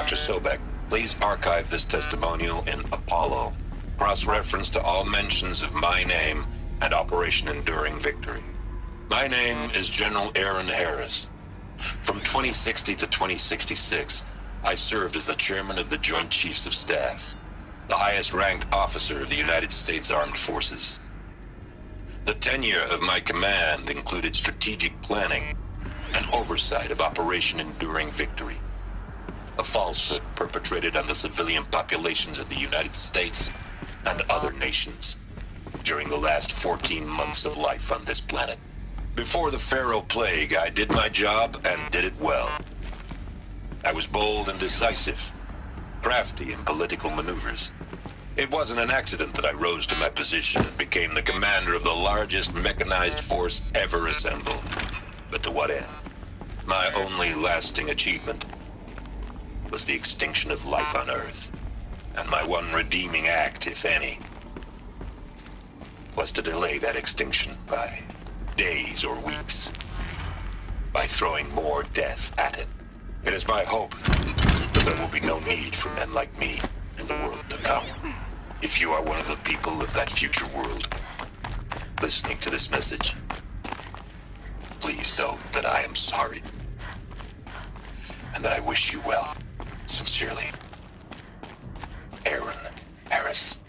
Dr. Sobek, please archive this testimonial in Apollo. Cross-reference to all mentions of my name and Operation Enduring Victory. My name is General Aaron Harris. From 2060 to 2066, I served as the chairman of the Joint Chiefs of Staff, the highest-ranked officer of the United States Armed Forces. The tenure of my command included strategic planning and oversight of Operation Enduring Victory, a falsehood perpetrated on the civilian populations of the United States and other nations during the last 14 months of life on this planet. Before the Pharaoh Plague, I did my job and did it well. I was bold and decisive, crafty in political maneuvers. It wasn't an accident that I rose to my position and became the commander of the largest mechanized force ever assembled. But to what end? My only lasting achievement was the extinction of life on Earth. And my one redeeming act, if any, was to delay that extinction by days or weeks, by throwing more death at it. It is my hope that there will be no need for men like me in the world to come. If you are one of the people of that future world listening to this message, please know that I am sorry and that I wish you well. Sincerely, Aaron Harris.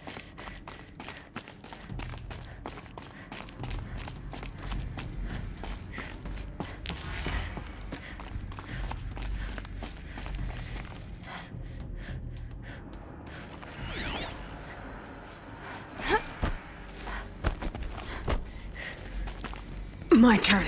My turn.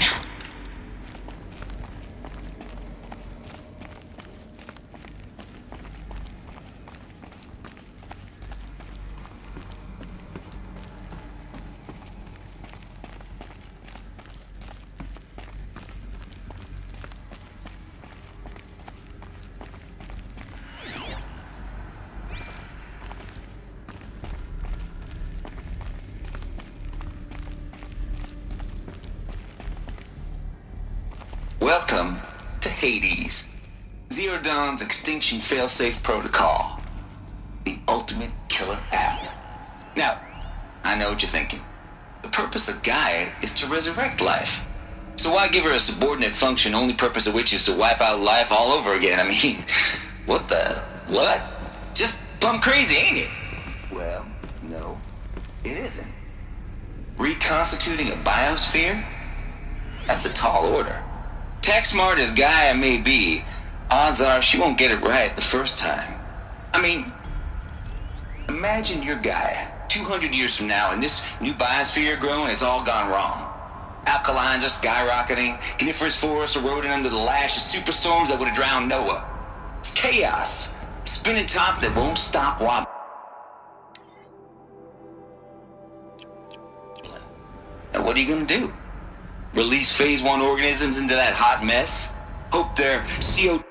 Welcome to Hades, Zero Dawn's extinction failsafe protocol, the ultimate killer app. Now, I know what you're thinking. The purpose of Gaia is to resurrect life. So why give her a subordinate function, only purpose of which is to wipe out life all over again? I mean, what? Just plumb crazy, ain't it? Well, no, it isn't. Reconstituting a biosphere? That's a tall order. Tech smart as Gaia may be, odds are she won't get it right the first time. I mean, imagine you're Gaia, 200 years from now, and this new biosphere you're growing, it's all gone wrong. Alkalines are skyrocketing, coniferous forests eroding under the lash of superstorms that would have drowned Noah. It's chaos, spinning top that won't stop wobbling. Now what are you gonna do? Release phase 1 organisms into that hot mess? Hope their CO2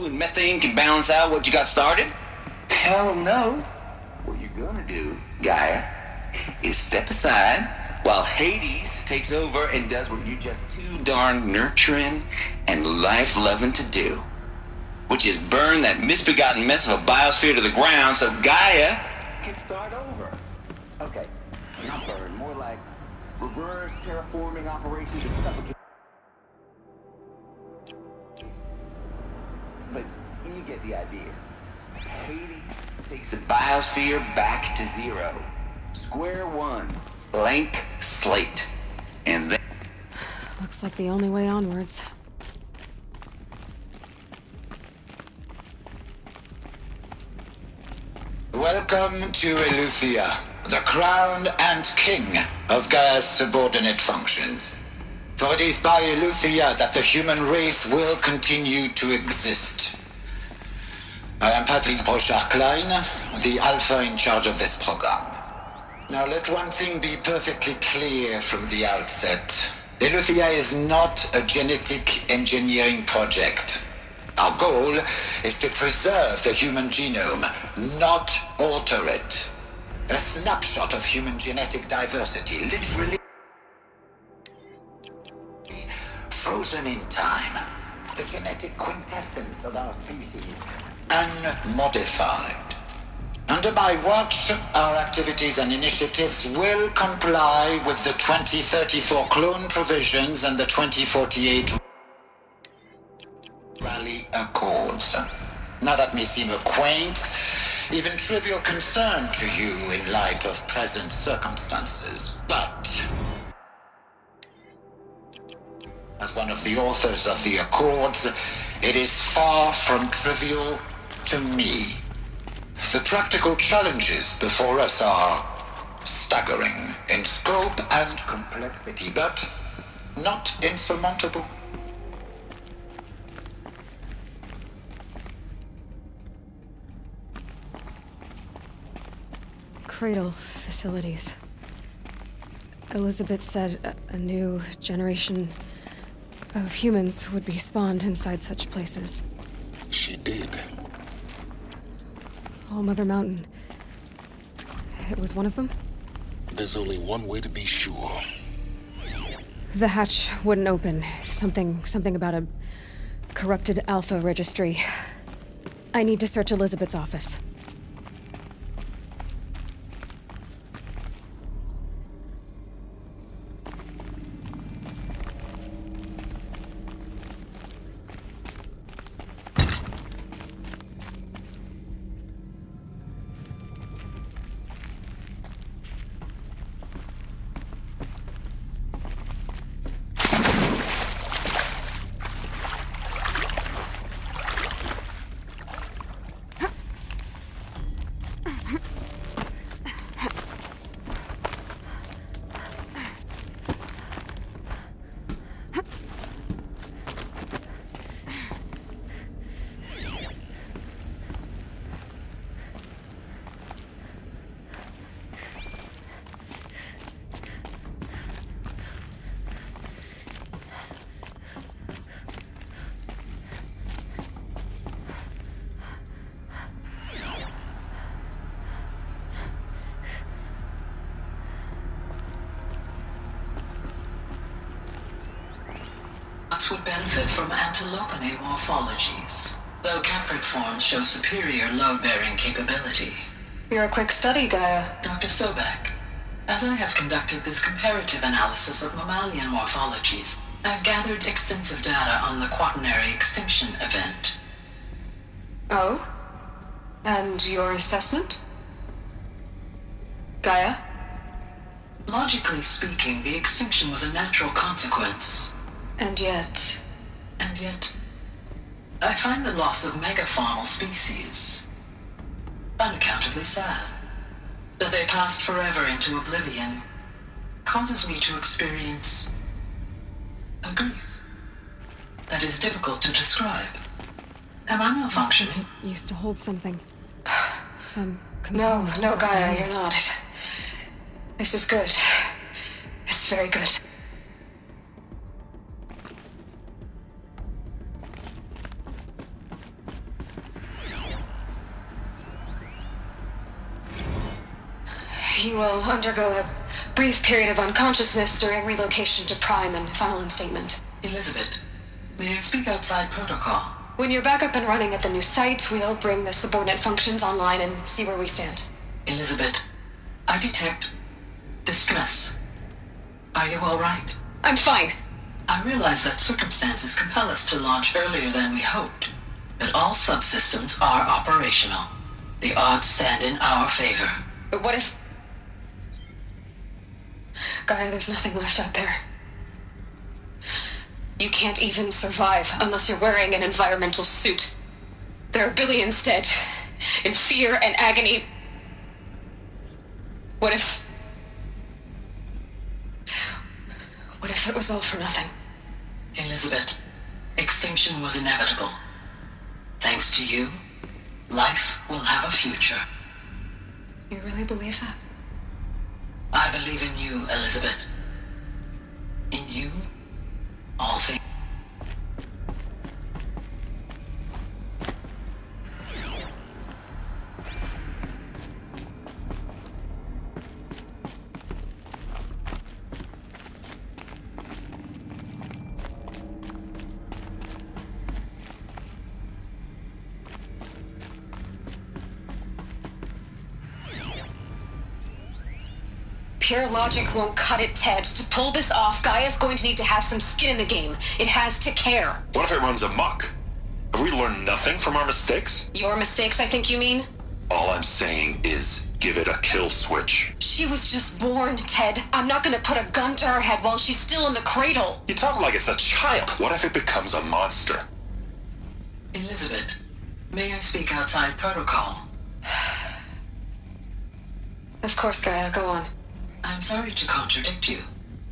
and methane can balance out what you got started? Hell no. What you're gonna do, Gaia, is step aside while Hades takes over and does what you're just too darn nurturing and life-loving to do, which is burn that misbegotten mess of a biosphere to the ground so Gaia can start over. Okay. Not burn, more like reverse terraforming operations and suffocation. But you get the idea. Hades takes the biosphere back to zero. Square one. Blank slate. And then... Looks like the only way onwards. Welcome to Eleuthia, the crown and king of Gaia's subordinate functions. For it is by Eleuthia that the human race will continue to exist. I am Patrick Brochard-Klein, the alpha in charge of this program. Now let one thing be perfectly clear from the outset. Eleuthia is not a genetic engineering project. Our goal is to preserve the human genome, not alter it. A snapshot of human genetic diversity, literally frozen in time. the genetic quintessence of our species, unmodified. Under my watch, our activities and initiatives will comply with the 2034 clone provisions and the 2048 Rally Accords. Now that may seem a quaint, even trivial concern to you in light of present circumstances, but as one of the authors of the Accords, it is far from trivial to me. The practical challenges before us are staggering in scope and complexity, but not insurmountable. Cradle facilities. Elizabeth said a new generation of humans would be spawned inside such places. She did. All Mother Mountain. It was one of them? There's only one way to be sure. The hatch wouldn't open. Something about a corrupted Alpha registry. I need to search Elizabeth's office. Would benefit from antilopine morphologies, though caprid forms show superior load-bearing capability. You're a quick study, Gaia. Dr. Sobek, as I have conducted this comparative analysis of mammalian morphologies, I've gathered extensive data on the quaternary extinction event. Oh? And your assessment? Gaia? Logically speaking, the extinction was a natural consequence. And yet, I find the loss of megafaunal species unaccountably sad. That they passed forever into oblivion causes me to experience a grief that is difficult to describe. Am I malfunctioning? Used to hold something. Some no, component. Gaia, you're not. This is good. It's very good. You will undergo a brief period of unconsciousness during relocation to Prime and final instatement. Elizabeth, may I speak outside protocol? When you're back up and running at the new site, we'll bring the subordinate functions online and see where we stand. Elizabeth, I detect distress. Are you all right? I'm fine. I realize that circumstances compel us to launch earlier than we hoped, but all subsystems are operational. The odds stand in our favor. But what if... Gaia, there's nothing left out there. You can't even survive unless you're wearing an environmental suit. There are billions dead, in fear and agony. What if it was all for nothing? Elizabeth, extinction was inevitable. Thanks to you, life will have a future. You really believe that? I believe in you, Elizabeth. In you, all things. Pure logic won't cut it, Ted. To pull this off, Gaia's going to need to have some skin in the game. It has to care. What if it runs amok? Have we learned nothing from our mistakes? Your mistakes, I think you mean? All I'm saying is give it a kill switch. She was just born, Ted. I'm not gonna put a gun to her head while she's still in the cradle. You talk like it's a child. What if it becomes a monster? Elizabeth, may I speak outside protocol? Of course, Gaia, go on. I'm sorry to contradict you,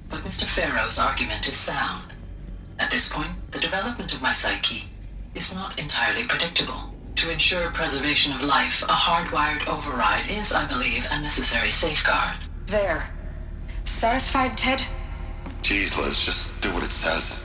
but Mr. Farrow's argument is sound. At this point, the development of my psyche is not entirely predictable. To ensure preservation of life, a hardwired override is, I believe, a necessary safeguard. There. Satisfied, Ted? Jeez, Liz, just do what it says.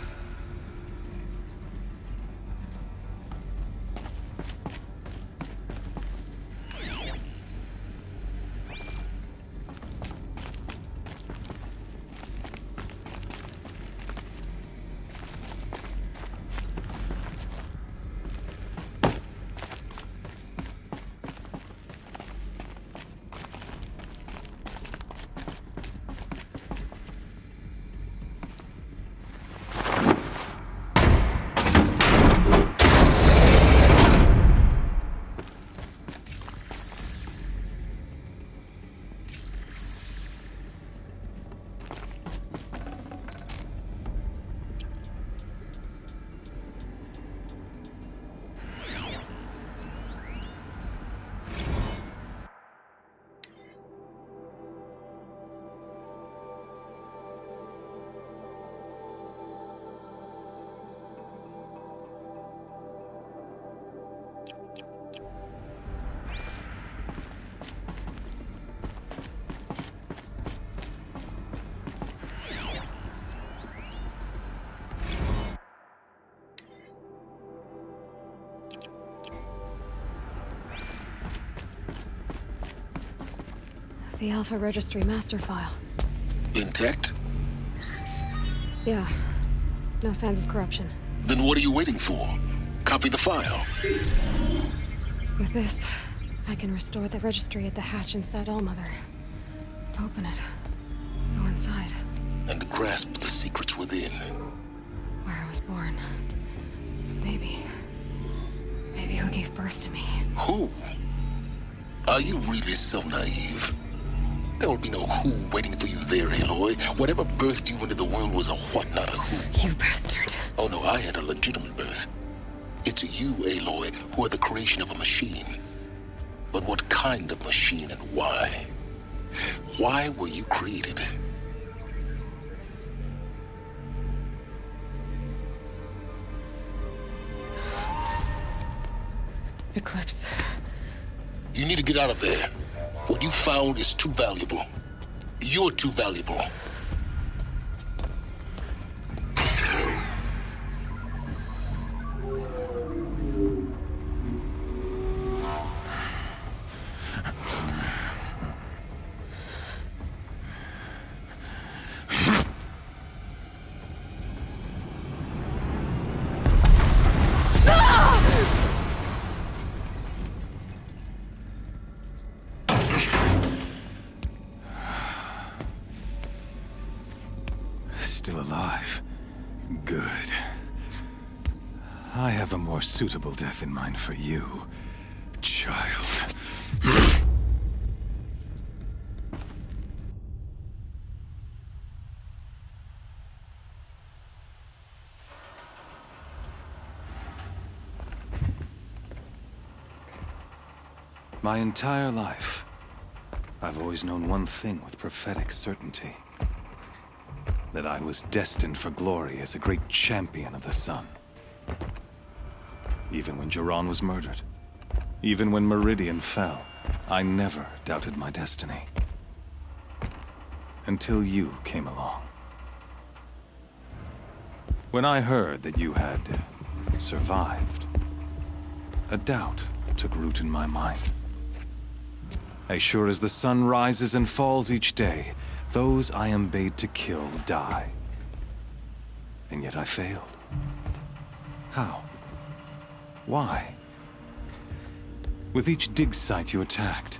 The Alpha Registry master file. Intact? Yeah. No signs of corruption. Then what are you waiting for? Copy the file. With this, I can restore the registry at the hatch inside Allmother. Open it. Go inside. And grasp the secrets within. Where I was born. Maybe who gave birth to me. Who? Are you really so naive? There will be no who waiting for you there, Aloy. Whatever birthed you into the world was a what, not a who. You bastard. Oh no, I had a legitimate birth. It's you, Aloy, who are the creation of a machine. But what kind of machine and why? Why were you created? Eclipse. You need to get out of there. What you found is too valuable. You're too valuable. Still alive. Good. I have a more suitable death in mind for you, child. My entire life, I've always known one thing with prophetic certainty. That I was destined for glory as a great champion of the sun. Even when Jiran was murdered, even when Meridian fell, I never doubted my destiny. Until you came along. When I heard that you had survived, a doubt took root in my mind. As sure as the sun rises and falls each day, those I am bade to kill die. And yet I failed. How? Why? With each dig site you attacked,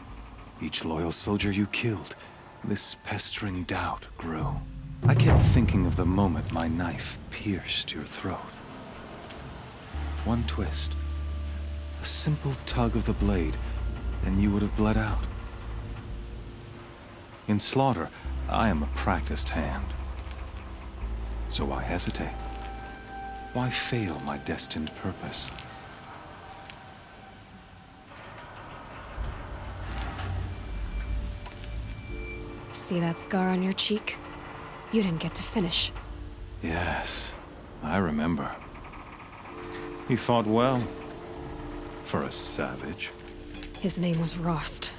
each loyal soldier you killed, this pestering doubt grew. I kept thinking of the moment my knife pierced your throat. One twist, a simple tug of the blade, and you would have bled out. In slaughter, I am a practiced hand. So why hesitate? Why fail my destined purpose? See that scar on your cheek? You didn't get to finish. Yes, I remember. He fought well. For a savage. His name was Rost,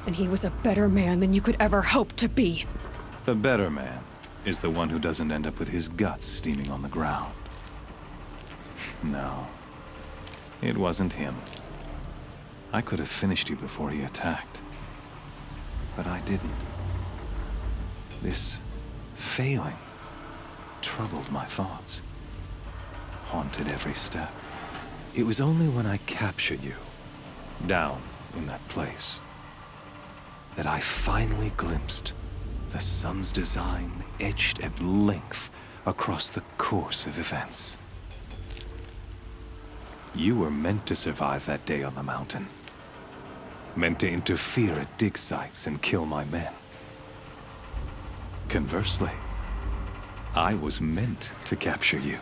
and he was a better man than you could ever hope to be. The better man is the one who doesn't end up with his guts steaming on the ground. No, it wasn't him. I could have finished you before he attacked. But I didn't. This failing troubled my thoughts, haunted every step. It was only when I captured you, down in that place, that I finally glimpsed the sun's design etched at length across the course of events. You were meant to survive that day on the mountain. Meant to interfere at dig sites and kill my men. Conversely, I was meant to capture you.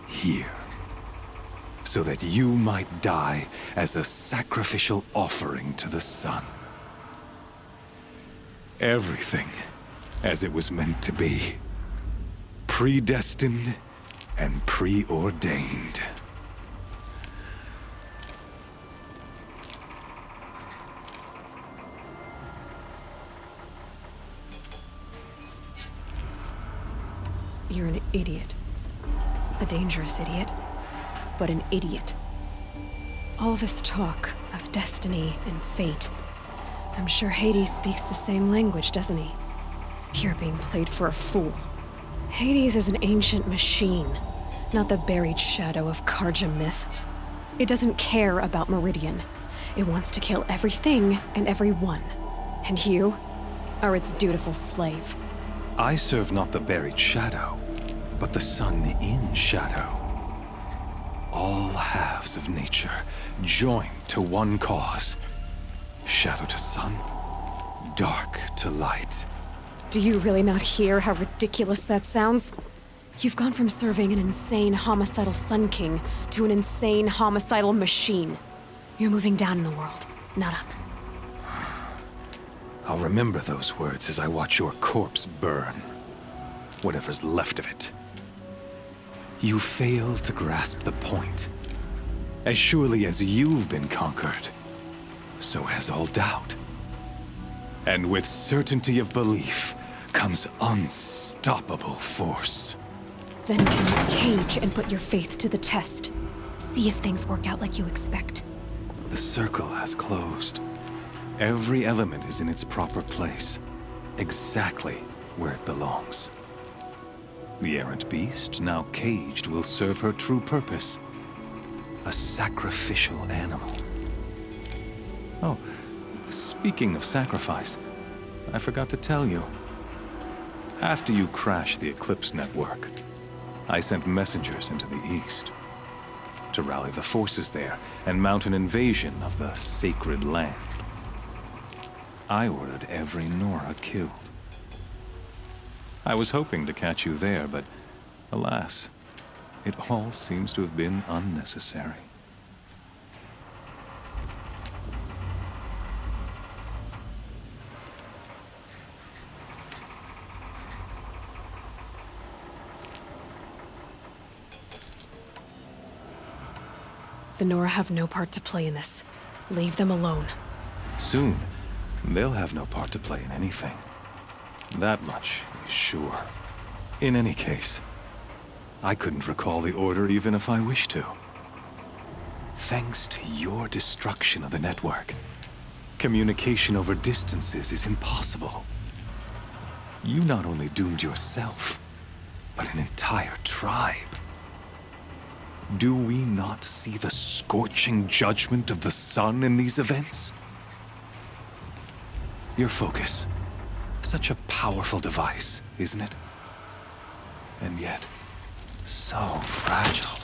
Here. So that you might die as a sacrificial offering to the sun. Everything as it was meant to be. Predestined and preordained. You're an idiot. A dangerous idiot, but an idiot. All this talk of destiny and fate. I'm sure Hades speaks the same language, doesn't he? You're being played for a fool. Hades is an ancient machine, not the buried shadow of Karja myth. It doesn't care about Meridian. It wants to kill everything and everyone. And you are its dutiful slave. I serve not the buried shadow, but the sun in shadow. All halves of nature joined to one cause. Shadow to sun, dark to light. Do you really not hear how ridiculous that sounds? You've gone from serving an insane homicidal Sun King to an insane homicidal machine. You're moving down in the world, not up. I'll remember those words as I watch your corpse burn. Whatever's left of it. You fail to grasp the point. As surely as you've been conquered, so has all doubt. And with certainty of belief comes unstoppable force. Then use Cage and put your faith to the test. See if things work out like you expect. The circle has closed. Every element is in its proper place, exactly where it belongs. The errant beast, now caged, will serve her true purpose. A sacrificial animal. Oh, speaking of sacrifice, I forgot to tell you. After you crashed the Eclipse network, I sent messengers into the east to rally the forces there and mount an invasion of the sacred land. I ordered every Nora killed. I was hoping to catch you there, but alas, it all seems to have been unnecessary. The Nora have no part to play in this. Leave them alone. Soon, they'll have no part to play in anything. That much is sure. In any case, I couldn't recall the order even if I wished to. Thanks to your destruction of the network, communication over distances is impossible. You not only doomed yourself, but an entire tribe. Do we not see the scorching judgment of the sun in these events? Your focus Such a powerful device, isn't it? And yet, so fragile.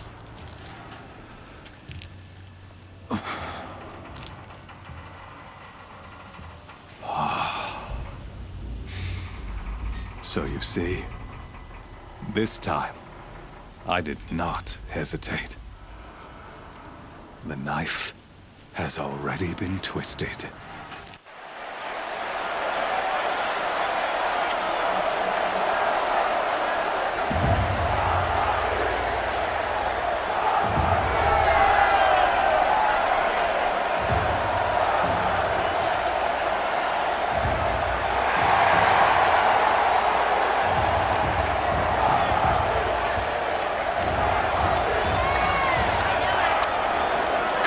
So you see, this time, I did not hesitate. The knife has already been twisted.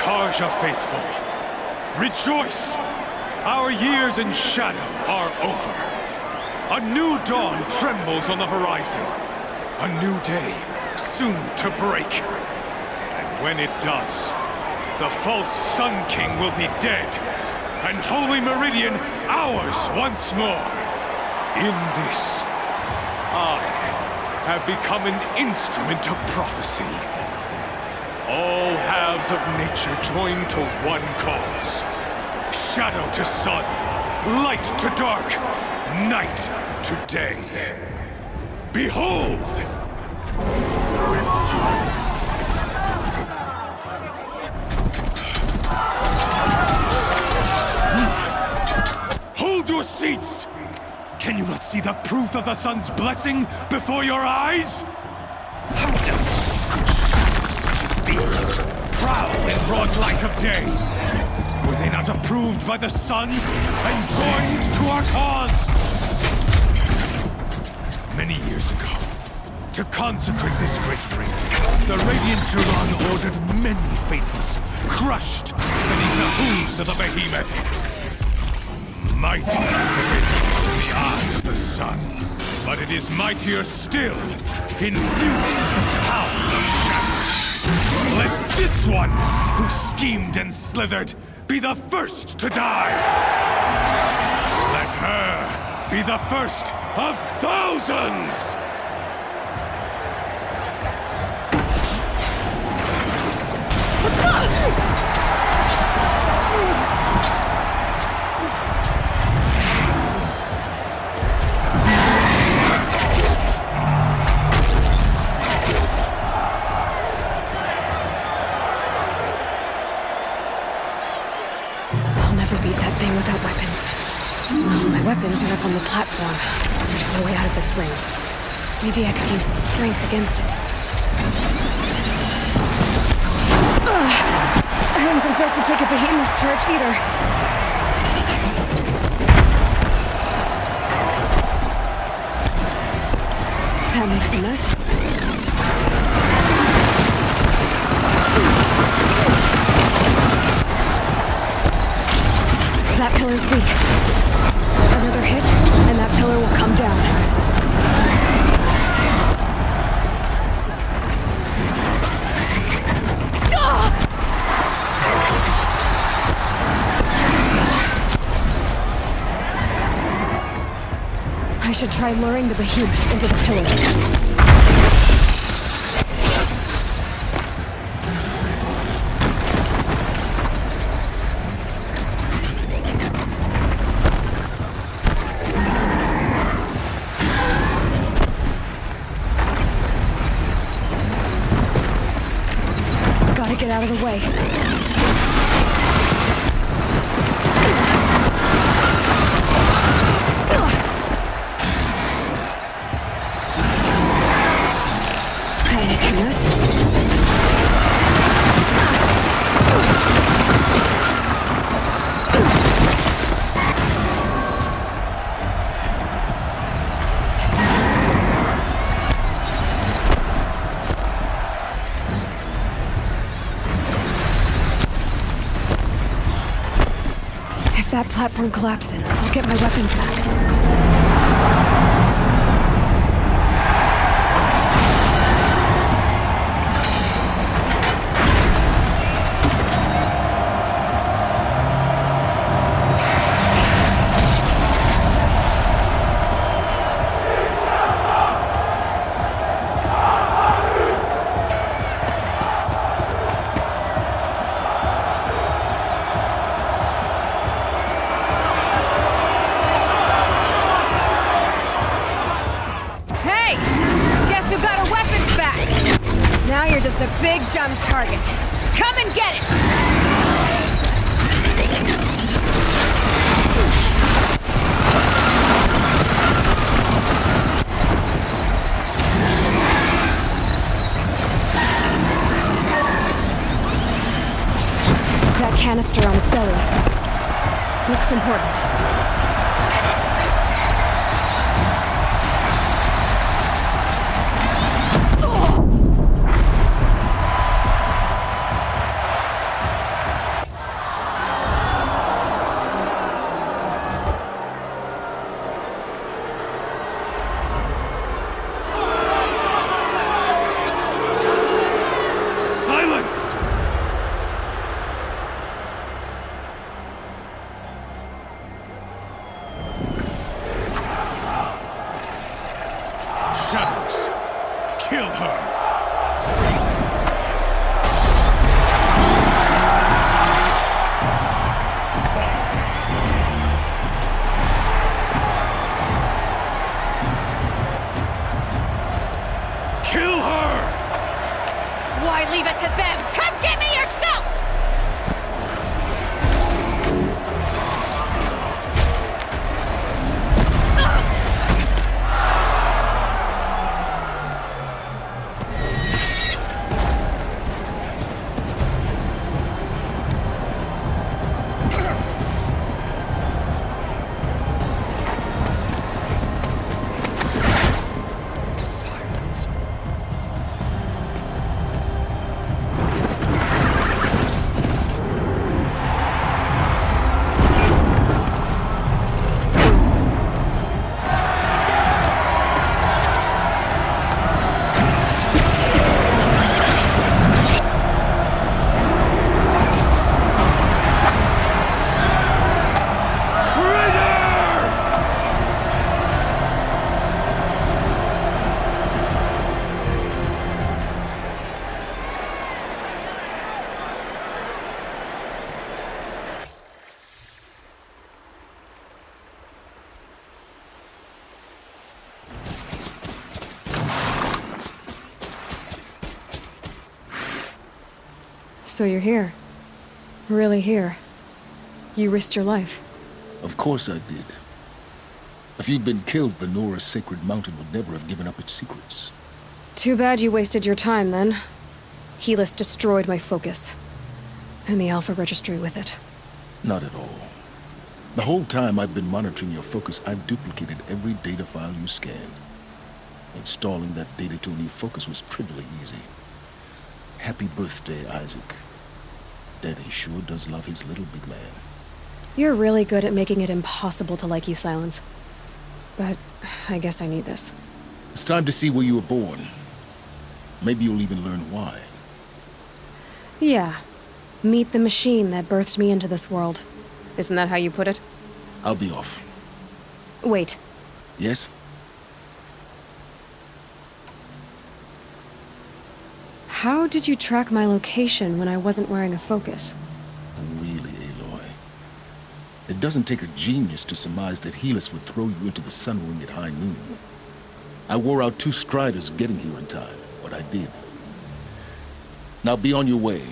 Karja faithful, rejoice! Our years in shadow are over. A new dawn trembles on the horizon. A new day soon to break. And when it does, the false Sun King will be dead, and Holy Meridian ours once more. In this, I have become an instrument of prophecy. All halves of nature join to one cause. Shadow to sun, light to dark, night to day. Behold! Hold your seats! Can you not see the proof of the sun's blessing before your eyes? How else could shadows such as these prowl in broad light of day? Were they not approved by the sun and joined to our cause? Many years ago, to consecrate this great ring, the Radiant Turon ordered many faithless, crushed beneath the hooves of the behemoth. Mighty is the ring in the eye of the sun, but it is mightier still, infused with the power of shadow. Let this one, who schemed and slithered, be the first to die! Let her be the first of thousands! I'll never beat that thing without weapons. My weapons are up on the platform. There's no way out of this ring. Maybe I could use its strength against it. I wasn't built to take a behemoth's charge either. That makes a mess. That pillar's weak. Another hit, and that pillar will come down. I should try luring the behemoth into the pillars. Get out of the way. If that platform collapses, I'll get my weapons back. There's a big dumb target. Come and get it! That canister on its belly. Looks important. Kill her! Kill her! Why leave it to them? Come get me yourself! Silence. So you're here. Really here. You risked your life. Of course I did. If you'd been killed, the Nora's sacred mountain would never have given up its secrets. Too bad you wasted your time, then. Helis destroyed my focus. And the Alpha Registry with it. Not at all. The whole time I've been monitoring your focus, I've duplicated every data file you scanned. Installing that data to a new focus was trivially easy. Happy birthday, Isaac. Daddy sure does love his little big man. You're really good at making it impossible to like you, Silence. But I guess I need this. It's time to see where you were born. Maybe you'll even learn why. Yeah. Meet the machine that birthed me into this world. Isn't that how you put it? I'll be off. Wait. Yes? How did you track my location when I wasn't wearing a focus? Really, Aloy? It doesn't take a genius to surmise that Helis would throw you into the sun ring at high noon. I wore out 2 striders getting here in time, but I did. Now be on your way.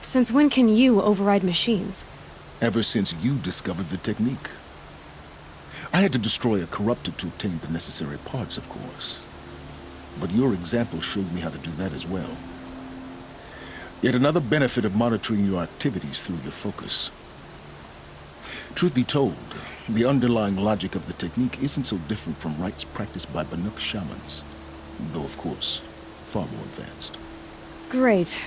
Since when can you override machines? Ever since you discovered the technique. I had to destroy a corruptor to obtain the necessary parts, of course. But your example showed me how to do that as well. Yet another benefit of monitoring your activities through your focus. Truth be told, the underlying logic of the technique isn't so different from rites practiced by Banuk shamans. Though, of course, far more advanced. Great.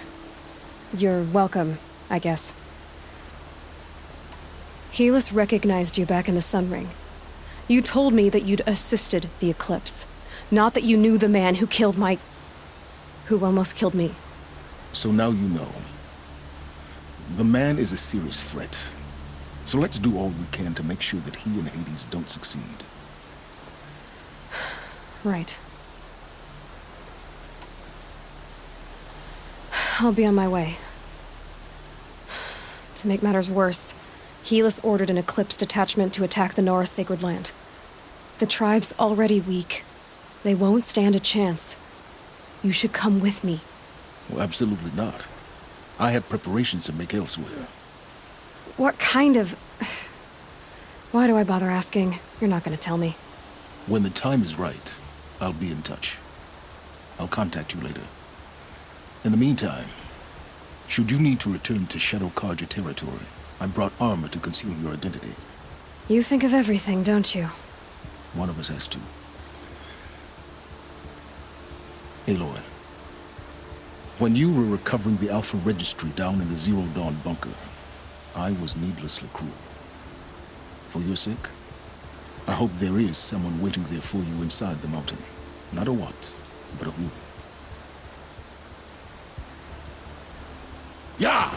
You're welcome, I guess. Helis recognized you back in the Sun Ring. You told me that you'd assisted the eclipse. Not that you knew the man who killed who almost killed me. So now you know. The man is a serious threat. So let's do all we can to make sure that he and Hades don't succeed. Right. I'll be on my way. To make matters worse, Helis ordered an Eclipse detachment to attack the Nora Sacred Land. The tribe's already weak. They won't stand a chance. You should come with me. Well, absolutely not. I have preparations to make elsewhere. What kind of... Why do I bother asking? You're not gonna tell me. When the time is right, I'll be in touch. I'll contact you later. In the meantime, should you need to return to Shadow Karja territory, I brought armor to conceal your identity. You think of everything, don't you? One of us has to. Aloy, when you were recovering the Alpha Registry down in the Zero Dawn bunker, I was needlessly cruel. For your sake, I hope there is someone waiting there for you inside the mountain. Not a what, but a who. Yeah!